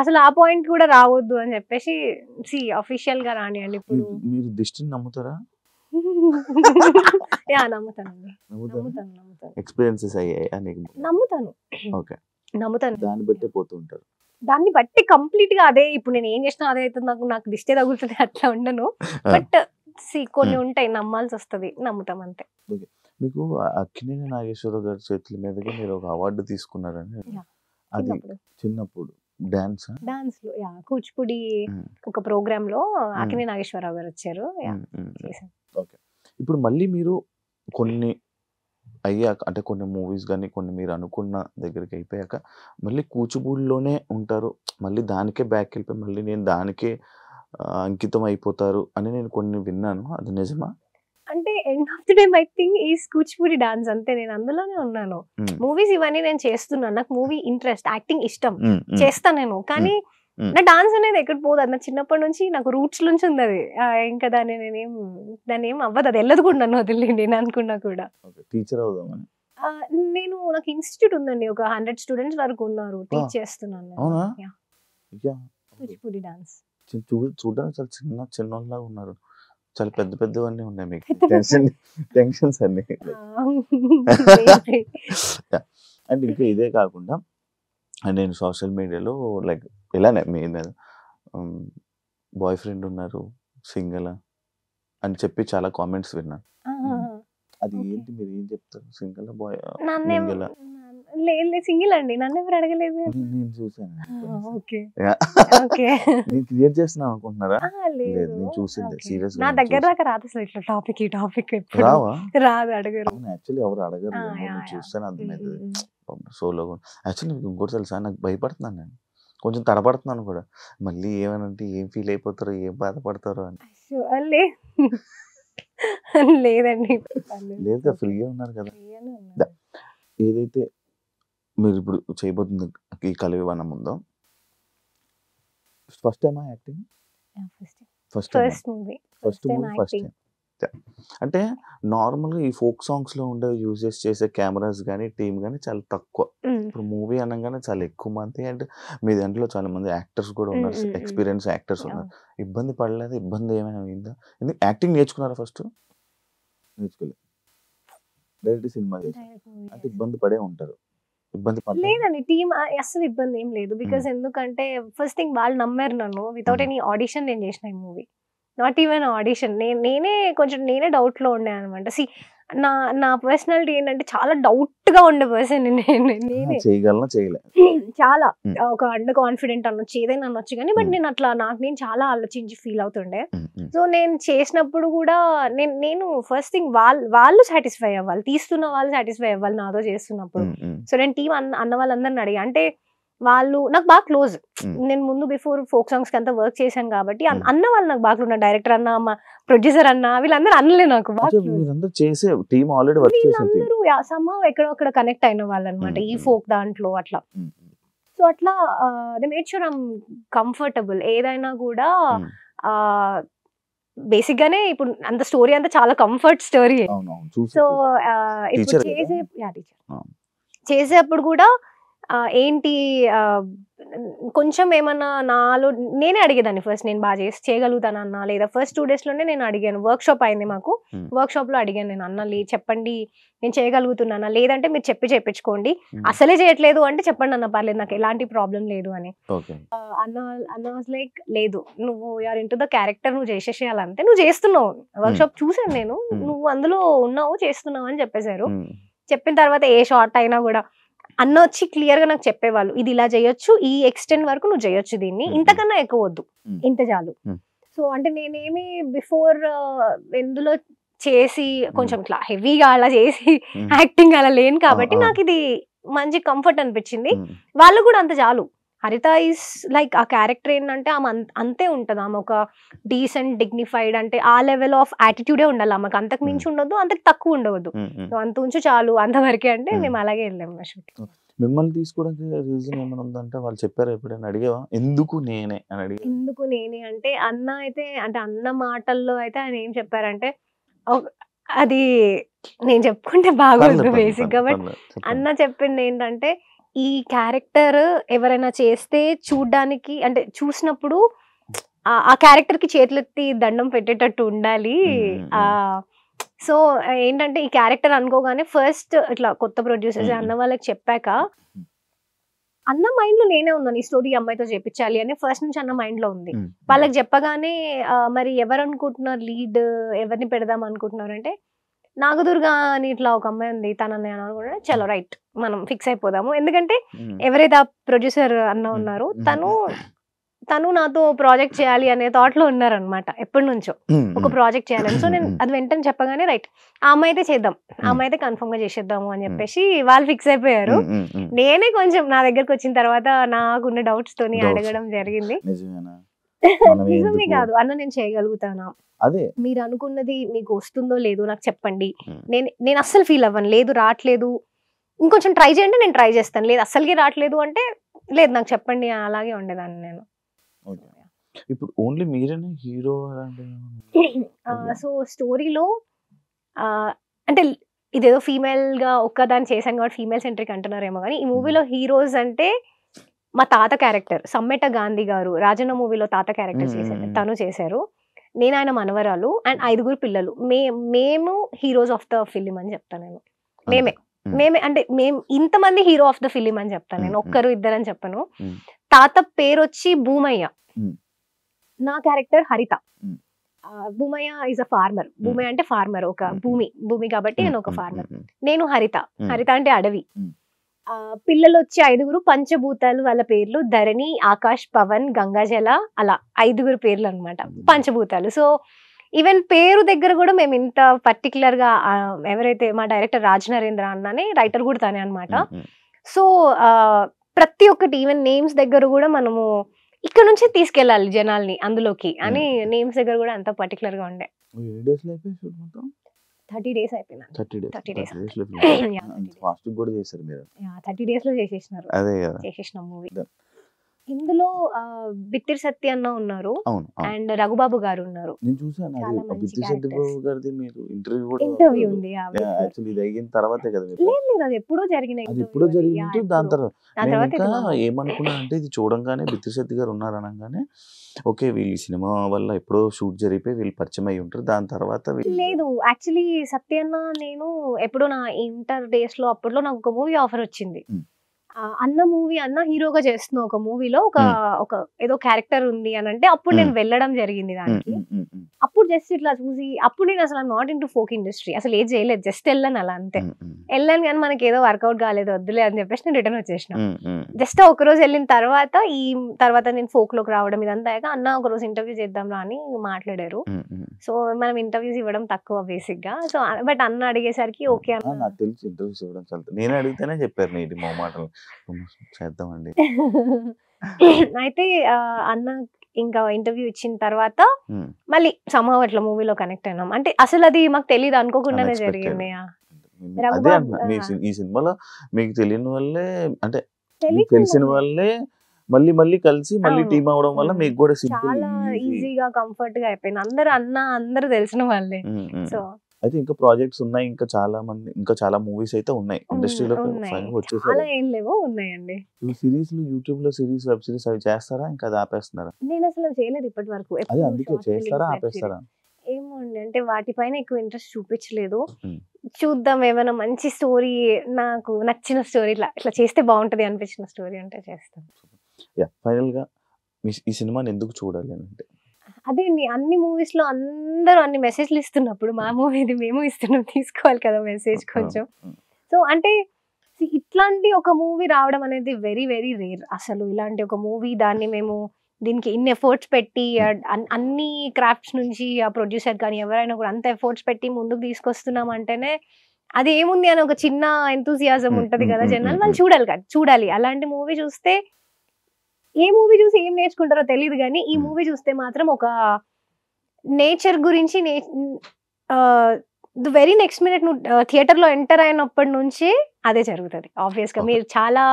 అసలు ఆ పాయింట్ కూడా రావద్దు అని చెప్పేసి అఫీషియల్ గా రానియండి. ఇప్పుడు మీరు దిష్టిని నమ్ముతారా? నమ్ముతానండి, నమ్ముతాను. ఎక్స్‌పీరియన్సెస్ అయ్యాయా నీకు? నమ్ముతాను. ఓకే, నమ్ముతాను. దాన్ని బట్టే పోతూ ఉంటారు. దాన్ని బట్టి కంప్లీట్ గా అదే, ఇప్పుడు నేను ఏం చేసినా అదే అవుతుంది, నాకు దిష్టి తగులుతుంది అట్లా ఉండను. బట్ కొన్ని ఉంటాయి నమ్మాల్సి వస్తుంది, నమ్ముతాం అంతే. మీకు అక్కినేని నాగేశ్వరరావు గారి చేతుల మీదుగా మీరు ఒక అవార్డు తీసుకున్నారని, అది చిన్నప్పుడు డాన్స్ లో కూచిపూడి ఒక ప్రోగ్రామ్ లో అక్కినేని నాగేశ్వరరావు గారు వచ్చారు. ఓకే, ఇప్పుడు మళ్ళీ మీరు కొన్ని అయ్యాక, అంటే కొన్ని మూవీస్ కానీ కొన్ని మీరు అనుకున్న దగ్గరికి అయిపోయాక మళ్ళీ కూచిపూడిలోనే ఉంటారు, మళ్ళీ దానికే బ్యాక్ వెళ్ళిపోయి మళ్ళీ నేను దానికే అంకితం అయిపోతారు అని నేను కొన్ని విన్నాను, అది నిజమా? అంటే end of the day my thing is Kuchipudi dance అంతే. నేను అందులోనే ఉన్నాను. మూవీస్ ఇవన్నీ నేను చేస్తున్నాను, నాకు మూవీ ఇంట్రెస్ట్, యాక్టింగ్ ఇష్టం, చేస్తాను నేను. కానీ నా డాన్స్ అనేది ఎక్కడ పోదు, అది నా చిన్నప్పటి నుంచి నాకు రూట్స్ నుంచి ఉంది అది. ఇంకా దాన్ని ఏం అవ్వదు, అది వెళ్ళదు కూడా నన్ను వదిలి నేను అనుకున్నా కూడా. టీచర్ అవుదామని నేను నాకు ఇన్స్టిట్యూట్ ఉందండి, ఒక 100 స్టూడెంట్స్ వరకు ఉన్నారు, టీచ్ చేస్తున్నాను నేను. అవునా? Yeah. అయ్యా! కూచిపూడి డాన్స్. చూడడానికి చాలా చిన్నోళ్ళలాగా ఉన్నారు. చాలా పెద్దవన్నీ ఉన్నాయి మీకు. టెన్షన్స్ అన్నీ. యాహ్! అండ్ ఇంకా ఇదే కాకుండా నేను సోషల్ మీడియాలో లైక్ ఇలానే మీ మీద బాయ్ ఫ్రెండ్ ఉన్నారు, సింగిలా అని చెప్పి చాలా కామెంట్స్ విన్నాను. అది ఏంటి, మీరు ఏం చెప్తారు? సింగిలా, బాయ్, మింగిలా? లేదు సింగిల్ అండి, నన్ను ఎవరు అడగలేదు. నేను చూసాను. Okay yeah! ఓకే. నేను క్రియేట్ చేస్తున్నాను అనుకుంటున్నారా? లేదు, లేదు, నేను చూసిందే సీరియస్‌గా. నా దగ్గర దాకా రాదు అసలు ఇట్లా టాపిక్, ఈ టాపిక్ ఎప్పుడు రావా? రాదు, అడగరు. అవును, యాక్చువల్లీ ఎవరు అడగరు. నేను చూస్తాను అర్థమవుతుంది. సోలోగా యాక్చువల్లీ మీకు ఇంకోటి తెలుసా, నాకు భయపడుతున్నాను నేను, కొంచెం తడబడుతున్నాను కూడా. మళ్ళీ ఏమనంటే ఏం ఫీల్ అయిపోతారో, ఏం బాధపడతారో అని. లేదండి, లేదు, ఫ్రీగా ఉన్నారు కదా. ఏదైతే మీరు ఇప్పుడు చేయబోతుంది ఈ కలివివనం ఉందో, ఫస్ట్ టైమా acting? First movie, first time. అంటే నార్మల్గా ఈ ఫోక్ సాంగ్స్లో ఉండే యూజెస్ చేసే కెమెరాస్ కానీ టీమ్ కానీ చాలా తక్కువ. ఇప్పుడు మూవీ అనగానే చాలా ఎక్కువ మంది, అండ్ మీ దాంట్లో చాలా మంది యాక్టర్స్ కూడా ఉన్నారు, ఎక్స్పీరియన్స్ యాక్టర్స్ ఉన్నారు. ఇబ్బంది పడలేదు? ఇబ్బంది ఏమైనా అయిందా? ఎందుకు యాక్టింగ్ నేర్చుకున్నారా ఫస్ట్? నేర్చుకోలేదు, డైరెక్ట్ సినిమా చేసి అంటే ఇబ్బంది పడే ఉంటారు. ఇబ్బంది లేదండి, టీమ్ అసలు ఇబ్బంది ఏం లేదు. బికాస్ ఎందుకంటే ఫస్ట్ థింగ్ వాళ్ళు నమ్మారు నన్ను. వితౌట్ ఎనీ ఆడిషన్ నేను చేసిన ఈ మూవీ, నాట్ ఈవెన్ ఆడిషన్. నేనే డౌట్ లో ఉండే అనమాట. నా నా పర్సనాలిటీ ఏంటంటే చాలా డౌట్ గా ఉండే పర్సన్ నేనే. చేయగలనా చేయలే చాలా ఒక అండర్ కాన్ఫిడెంట్ అనొచ్చు, ఏదైనా అనొచ్చు కానీ, బట్ నేను అట్లా నేను చాలా ఆలోచించి ఫీల్ అవుతుండే. సో నేను చేసినప్పుడు కూడా నేను ఫస్ట్ థింగ్ వాళ్ళు సాటిస్ఫై అవ్వాలి, తీస్తున్న వాళ్ళు సాటిస్ఫై అవ్వాలి నాతో చేస్తున్నప్పుడు. సో నేను టీం అన్న వాళ్ళందరిని అడిగా, అంటే వాళ్ళు నాకు బాగా క్లోజ్. నేను ముందు బిఫోర్ ఫోక్ సాంగ్స్ కి అంతా వర్క్ చేశాను కాబట్టి అన్న వాళ్ళు నాకు బాగా క్లోజ్. డైరెక్టర్ అన్న, మా ప్రొడ్యూసర్ అన్న, వీళ్ళందరూ అన్నలే నాకు బాగా. వీళ్ళందరూ సమ్హౌ ఎక్కడొక్కడ కనెక్ట్ అయిన వాళ్ళు అనమాట ఈ ఫోక్ దాంట్లో అట్లా. సో అట్లా they made sure I'm comfortable. ఏదైనా కూడా బేసిక్ గానే ఇప్పుడు అంత స్టోరీ అంతా చాలా కంఫర్ట్ స్టోరీ. సో ఇప్పుడు చేసేప్పుడు కూడా ఏంటి కొంచెం ఏమన్నా నాలో నేనే అడిగేదాన్ని ఫస్ట్, నేను బాగా చేయగలుగుతానన్నా లేదా. ఫస్ట్ 2 days లోనే నేను అడిగాను, వర్క్ షాప్ అయింది మాకు, వర్క్ షాప్ లో అడిగాను నేను, అన్న చెప్పండి నేను చేయగలుగుతున్నానా, లేదంటే మీరు చెప్పించుకోండి, అసలే చేయట్లేదు అంటే చెప్పండి అన్న, పర్లేదు నాకు ఎలాంటి ప్రాబ్లం లేదు అని. అన్న వాజ్ లైక్, లేదు నువ్వు యూఆర్ ఇంటూ ద క్యారెక్టర్, నువ్వు చేసేసేయాలంటే నువ్వు చేస్తున్నావు, వర్క్ షాప్ చూసాను నేను, నువ్వు అందులో ఉన్నావు చేస్తున్నావు అని చెప్పేశారు. చెప్పిన తర్వాత ఏ షార్ట్ అయినా కూడా అన్న వచ్చి క్లియర్ గా నాకు చెప్పేవాళ్ళు, ఇది ఇలా చేయొచ్చు, ఈ ఎక్స్టెంట్ వరకు నువ్వు చేయొచ్చు, దీన్ని ఇంతకన్నా ఎక్కువ వద్దు, ఇంత చాలు. సో అంటే నేనేమి బిఫోర్ ఎందులో చేసి కొంచెం ఇట్లా హెవీగా అలా చేసి యాక్టింగ్ అలా లేను కాబట్టి నాకు ఇది మంచి కంఫర్ట్ అనిపించింది. వాళ్ళు కూడా అంత చాలు. హరిత ఈస్ లైక్ ఆ క్యారెక్టర్ ఏంటంటే ఆమె అంతే ఉంటది, ఆమె ఒక డీసెంట్ డిగ్నిఫైడ్, అంటే ఆ లెవెల్ ఆఫ్ యాటిట్యూడే ఉండాలి ఆమెకు, అంతకు మించి ఉండదు, అంతకు తక్కువ ఉండవద్దు, అంత ఉంచు చాలు, అంతవరకే. అంటే మేము అలాగే వెళ్ళాము షూట్. మిమ్మల్ని తీసుకోవడానికి రీజన్ ఏమైనా ఉందంటే వాళ్ళు చెప్పారు ఎప్పుడైనా, అడిగావా ఎందుకు నేనే అని అడిగా? ఎందుకు నేనే అంటే అన్న అయితే, అంటే అన్న మాటల్లో అయితే ఆయన ఏం చెప్పారంటే, అది నేను చెప్పుకుంటే బాగోదు బేసిక్ గా, బట్ అన్న చెప్పింది ఏంటంటే, ఈ క్యారెక్టర్ ఎవరైనా చేస్తే చూడ్డానికి, అంటే చూసినప్పుడు ఆ క్యారెక్టర్ కి చేతులెత్తి దండం పెట్టేటట్టు ఉండాలి. సో ఏంటంటే ఈ క్యారెక్టర్ అనుకోగానే ఫస్ట్ ఇట్లా కొత్త ప్రొడ్యూసర్స్ అన్న వాళ్ళకి చెప్పాక, అన్న మైండ్ లో నేనే ఉన్నాను, ఈ స్టోరీ అమ్మాయితో చేపించాలి అని ఫస్ట్ నుంచి అన్న మైండ్ లో ఉంది. వాళ్ళకి చెప్పగానే మరి ఎవరు అనుకుంటున్నారు లీడ్, ఎవరిని పెడదాం అనుకుంటున్నారు అంటే, నాగదుర్గ అని ఇట్లా ఒక అమ్మాయి ఉంది, తనని అనుకుంటే చలో రైట్ మనం ఫిక్స్ అయిపోదాము. ఎందుకంటే ఎవరైతే ఆ ప్రొడ్యూసర్ అన్న ఉన్నారో తను నాతో ప్రాజెక్ట్ చేయాలి అనే థాట్ లో ఉన్నారనమాట, ఎప్పటి నుంచో ఒక ప్రాజెక్ట్ చేయాలని. సో నేను అది వెంటనే చెప్పగానే రైట్ ఆ అమ్మాయి అయితే చేద్దాం, ఆ అమ్మాయి అయితే కన్ఫర్మ్ గా చేసేద్దాము అని చెప్పేసి వాళ్ళు ఫిక్స్ అయిపోయారు. నేనే కొంచెం నా దగ్గరకు వచ్చిన తర్వాత నాకున్న డౌట్స్ తోని అడగడం జరిగింది. నిజమే కాదు అన్న, నేను చేయగలుగుతానా, అదే మీరు అనుకున్నది మీకు వస్తుందో లేదో నాకు చెప్పండి, నేను అస్సలు ఫీల్ అవ్వను, లేదు రావట్లేదు ఇంకొంచెం ట్రై చేయండి నేను ట్రై చేస్తాను, లేదు అస్సలకి రావట్లేదు అంటే లేదు నాకు చెప్పండి, అలాగే ఉండేదాన్ని నేను. ఇప్పుడు ఓన్లీ మీరేనా హీరో? సో స్టోరీలో అంటే ఇదేదో ఫీమేల్ గా ఒక్కదాన్ని చేశాను కాబట్టి ఫీమేల్ సెంట్రిక్ అంటున్నారేమో కానీ ఈ మూవీలో హీరోస్ అంటే మా తాత క్యారెక్టర్ సమ్మెట గాంధీ గారు రాజన్న మూవీలో తాత క్యారెక్టర్ చేశారు, తను చేశారు. నేను ఆయన మనవరాలు అండ్ 5 పిల్లలు. మేము హీరోస్ ఆఫ్ ద ఫిలిం అని చెప్తాను నేను. మేమే అంటే మేము ఇంతమంది హీరో ఆఫ్ ద ఫిలిం అని చెప్తాను నేను, ఒక్కరు ఇద్దరు అని చెప్పను. తాత పేరు వచ్చి భూమయ్య, నా character Haritha. Bhumayya is a farmer. Bhumayya అంటే ఫార్మర్, ఒక భూమి కాబట్టి నేను ఒక ఫార్మర్. నేను హరిత అంటే అడవి. పిల్లలు వచ్చి 5 పంచభూతాలు, వాళ్ళ పేర్లు ధరణి, ఆకాష్, పవన్, గంగాజల, అలా 5 పేర్లు అనమాట పంచభూతాలు. సో ఈవెన్ పేరు దగ్గర కూడా మేము ఇంత పర్టికులర్ గా ఎవరైతే మా డైరెక్టర్ రాజ్ నరేంద్ర అన్ననే, రైటర్ కూడా తనే అనమాట. సో ప్రతి ఒక్కటి ఈవెన్ నేమ్స్ దగ్గర కూడా మనము ఇక్కడ నుంచి తీసుకెళ్ళాలి జనాల్ని అందులోకి అని నేమ్స్ దగ్గర కూడా అంత పర్టికులర్ గా ఉండే. 30 days అయిపోయింది. 30 days లో చేసేసిన మూవీ. ఇందులో బిత్తిరి సత్య అన్న ఉన్నారు అండ్ రఘుబాబు గారు ఉన్నారు. ఇంటర్వ్యూ ఉంది. లేదు అది ఎప్పుడో జరిగిన ఏమనుకున్నా అంటే ఇది చూడంగానే బిత్తిరి సత్య గారు ఉన్నారు అనగానే ఓకే వీళ్ళు సినిమా వల్ల ఎప్పుడో షూట్ జరిగిపోయి వీళ్ళు పరిచయం అయి ఉంటారు. దాని తర్వాత లేదు, యాక్చువల్లీ సత్యన్న నేను ఎప్పుడో నా ఇంటర్ డేస్ లో అప్పట్లో నాకు ఒక మూవీ ఆఫర్ వచ్చింది. అన్న మూవీ, అన్న హీరోగా చేస్తున్న ఒక మూవీలో ఒక ఏదో క్యారెక్టర్ ఉంది అని అంటే అప్పుడు నేను వెళ్ళడం జరిగింది దానికి. అప్పుడు జస్ట్ ఇట్లా చూసి, అప్పుడు నేను అసలు not in to folk industry, అసలు ఏది చేయలేదు, జస్ట్ వెళ్ళాను అలా అంతే. వెళ్ళాను కానీ మనకి ఏదో వర్కౌట్ కాలేదు, వద్దులే అని చెప్పేసి నేను రిటర్న్ వచ్చేసిన. జస్ట్ ఒక రోజు వెళ్ళిన తర్వాత నేను ఫోక్ లోకి రావడం ఇదంతా అయ్యాక అన్న ఒక రోజు ఇంటర్వ్యూ చేద్దాం రా అని మాట్లాడారు. సో మనం ఇంటర్వ్యూస్ ఇవ్వడం తక్కువ బేసిక్ గా. సో బట్ అన్న అడిగేసరికి ఓకే అన్న, నాకు తెలుసు ఇంటర్వ్యూస్ ఇవ్వడం చాలా, నేను అడిగితేనే చెప్పారు నీటి మా మాటలు చేద్దామండి. అయితే అన్న ఇంకా ఇంటర్వ్యూ ఇచ్చిన తర్వాత మళ్ళీ సమ్హౌ అట్లా మూవీలో కనెక్ట్ అయినాం. అంటే అసలు అది మాకు తెలియదు, అనుకోకుండానే జరిగింది. ఈ సినిమాలో మీకు తెలియని వల్లే, అంటే తెలిసిన వల్లే మళ్ళీ కలిసి మళ్ళీ టీమ్ అవడం వల్ల మీకు కూడా చాలా ఈజీగా కంఫర్ట్ గా అయిపోయింది. అందరూ తెలిసిన వాళ్ళే. సో అయితే ఇంకా ప్రాజెక్ట్స్ ఉన్నాయి, ఇంకా చాలా మూవీస్ అయితే ఉన్నాయి ఇండస్ట్రీలో వచ్చేసారు. ఏం లేవో ఉన్నాయండి. సిరీస్ లో యూట్యూబ్ లో సిరీస్, వెబ్ సిరీస్ అవి చేస్తారా, ఇంకా అది ఆపేస్తున్నారా? నేను అసలు చేయలేదు ఇప్పటి వరకు. అది అందుకే చేస్తారా ఆపేస్తారా? ఏమో అండి, అంటే వాటిపైన ఎక్కువ ఇంట్రెస్ట్ చూపించలేదు. చూద్దాం, ఏమైనా మంచి స్టోరీ, నాకు నచ్చిన స్టోరీ, ఇట్లా చేస్తే బాగుంటది అనిపించిన స్టోరీ అంటే చేస్తాను. ఫైనల్ గా ఈ సినిమాని ఎందుకు చూడాలి అంటే అదే అండి, అన్ని మూవీస్ లో అందరూ అన్ని మెసేజ్లు ఇస్తున్నప్పుడు మా మూవీది మేము ఇస్తున్నాం, తీసుకోవాలి కదా మెసేజ్ కొంచెం. సో అంటే ఇట్లాంటి ఒక మూవీ రావడం అనేది వెరీ వెరీ రేర్. అసలు ఇలాంటి ఒక మూవీ దాన్ని మేము దీనికి ఇన్ని ఎఫర్ట్స్ పెట్టి అన్ని క్రాఫ్ట్స్ నుంచి ఆ ప్రొడ్యూసర్ కానీ ఎవరైనా కూడా అంత ఎఫర్ట్స్ పెట్టి ముందుకు తీసుకొస్తున్నాం అంటేనే అది ఏముంది అని ఒక చిన్న ఎంతూజియాజం ఉంటది కదా జనాలు, వాళ్ళు చూడాలి. అలాంటి మూవీ చూస్తే ఏ మూవీ చూసి ఏం నేర్చుకుంటారో తెలియదు కానీ ఈ మూవీ చూస్తే మాత్రం ఒక నేచర్ గురించి ది వెరీ నెక్స్ట్ మినిట్ నువ్వు థియేటర్ లో ఎంటర్ అయినప్పటి నుంచి అదే జరుగుతుంది. ఆబ్వియస్ గా మీరు చాలా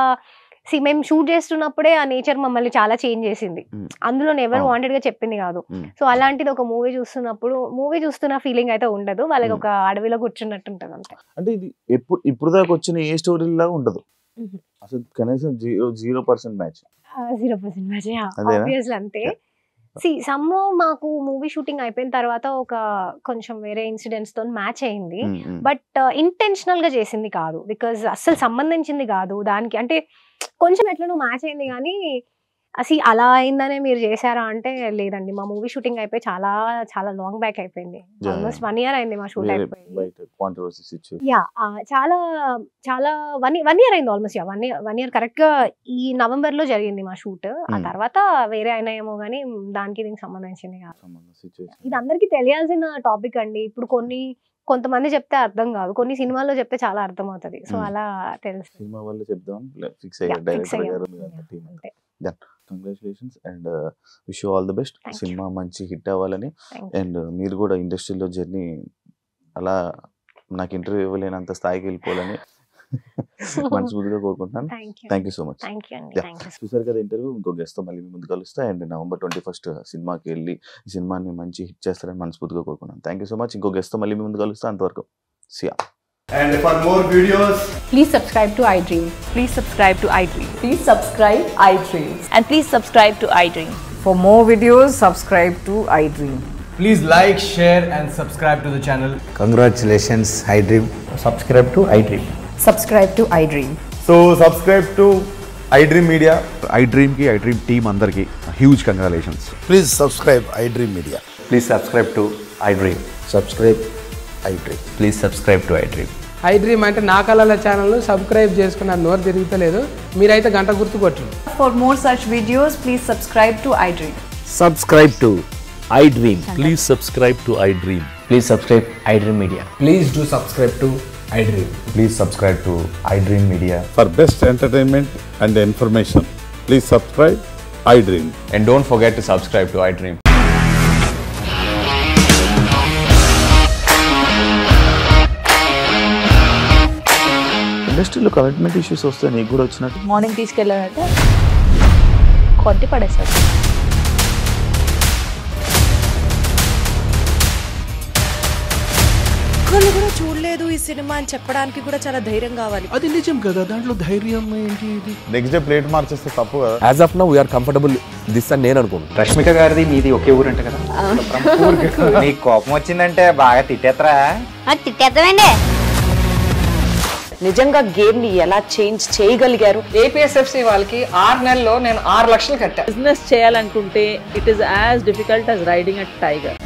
మేము షూట్ చేస్తున్నప్పుడే ఆ నేచర్ మమ్మల్ని చాలా చేంజ్ చేసింది. అందులో ఎవరు వాంటెడ్ గా చెప్పింది కాదు. సో అలాంటిది ఒక మూవీ చూస్తున్న ఫీలింగ్ అయితే ఉండదు, వాళ్ళకి ఒక అడవిలో కూర్చున్నట్టు ఉంటది అంతే. అంటే ఇది ఇప్పుడు దాకా వచ్చిన ఏ స్టోరీ లాగా ఉండదు అసలు, కనీసం 0% మ్యాచ్. 0% మ్యాచ్ ఆబ్వియస్లీ అంతే. సమ్హౌ మాకు మూవీ షూటింగ్ అయిపోయిన తర్వాత ఒక కొంచెం వేరే ఇన్సిడెంట్స్ తో మ్యాచ్ అయింది. బట్ ఇంటెన్షనల్ గా చేసింది కాదు, బికాజ్ అస్సలు సంబంధించింది కాదు దానికి. అంటే కొంచెం ఎట్లనో మ్యాచ్ అయింది కానీ అసలు అలా అయిందనే మీరు చేశారా అంటే లేదండి. మా మూవీ షూటింగ్ అయిపోయి చాలా చాలా లాంగ్ బ్యాక్ అయిపోయింది. ఆల్మోస్ట్ 1 year అయింది మా షూట్ అయిపోయి. చాలా చాలా 1 year అయింది ఆల్మోస్ట్. 1 year కరెక్ట్ గా ఈ నవంబర్ లో జరిగింది మా షూట్. ఆ తర్వాత వేరే అయినాయేమో కానీ దానికి దీనికి సంబంధించింది కాదు. ఇది అందరికి తెలియాల్సిన టాపిక్ అండి. ఇప్పుడు కొంతమంది చెప్తే అర్థం కాదు, కొన్ని సినిమాల్లో చెప్తే చాలా అర్థం అవుతుంది. సో అలా తెలుసు. సినిమా వల్ల చెప్దాం ఫిక్స్ అయ్యారు డైరెక్టర్ గారు. Congratulations and wish you all the best. Cinema మంచి హిట్ అవ్వాలని అండ్ మీరు కూడా ఇండస్ట్రీలో జర్నీ అలా నాకు ఇంటర్వ్యూ ఇవ్వలేనంత స్థాయికి వెళ్ళిపోవాలని మనస్ఫూర్తిగా కోరుకుంటున్నాను. Thank you so much. చూసారు కదా ఇంటర్వ్యూ. ఇంకో గెస్ట్తో మళ్ళీ మీ ముందు కలుస్తా అండ్ November 21 సినిమాకి వెళ్ళి ఈ సినిమాని మంచి హిట్ చేస్తారని మనస్ఫూర్తిగా కోరుకుంటున్నాను. Thank you so much. ఇంకో గెస్ట్తో మళ్ళీ మీ ముందు కలుస్తా. అంతవరకు సియా. And for more videos, please subscribe to iDream. Please subscribe to iDream. Please subscribe iDream. And please subscribe to iDream. For more videos, subscribe to iDream. please like, share and subscribe to the channel. Congratulations, iDream. Subscribe to iDream. Subscribe to iDream. So subscribe to iDream Media. iDream ki iDream team andarki huge congratulations. Please subscribe iDream Media. Please subscribe to iDream. Subscribe iDream. Please subscribe to iDream. iDream అంటే నా కళల ఛానల్ సబ్స్క్రైబ్ చేసుకున్న నోరు తిరుగుతలేదు మీరైతే గంట గుర్తు కొట్టండి. For more such videos, please subscribe to iDream. Subscribe to iDream. Please subscribe to iDream. Please subscribe iDream Media. Please do subscribe to iDream. Please subscribe to iDream Media. For best entertainment and information, please subscribe iDream. And don't forget to subscribe to iDream. ఇండస్ట్రీలో కమిట్మెంట్ ఇష్యూస్ వస్తే నీకు కూడా వచ్చినట్టు మార్నింగ్ తీసుకెళ్ళాలంటే కొట్టి పడేసాడు. ఒక్కళ్ళు కూడా చూడలేదు ఈ సినిమా అని చెప్పడానికి కూడా చాలా ధైర్యం కావాలి. అది నిజం కదా, దాంట్లో ధైర్యం ఏంటి? ఇది నెక్స్ట్ డే ప్లేట్ మార్చేస్తే తప్పు కదా. As of now we're comfortable this అని నేను అనుకుంటున్నాను. రష్మిక గారిది మీది ఒకే ఊరు అంట కదా. నీకు కోపం వచ్చిందంటే బాగా తిట్టేత్తరా? తిట్టేద్దామండి. నిజంగా గేమ్ ని ఎలా చేంజ్ చేయగలిగారు? ఏపీఎస్ఎఫ్సి వాళ్ళకి 6 నెలల్లో నేను 6 లక్షలు కట్టా. బిజినెస్ చేయాలనుకుంటే it is as difficult as riding a tiger.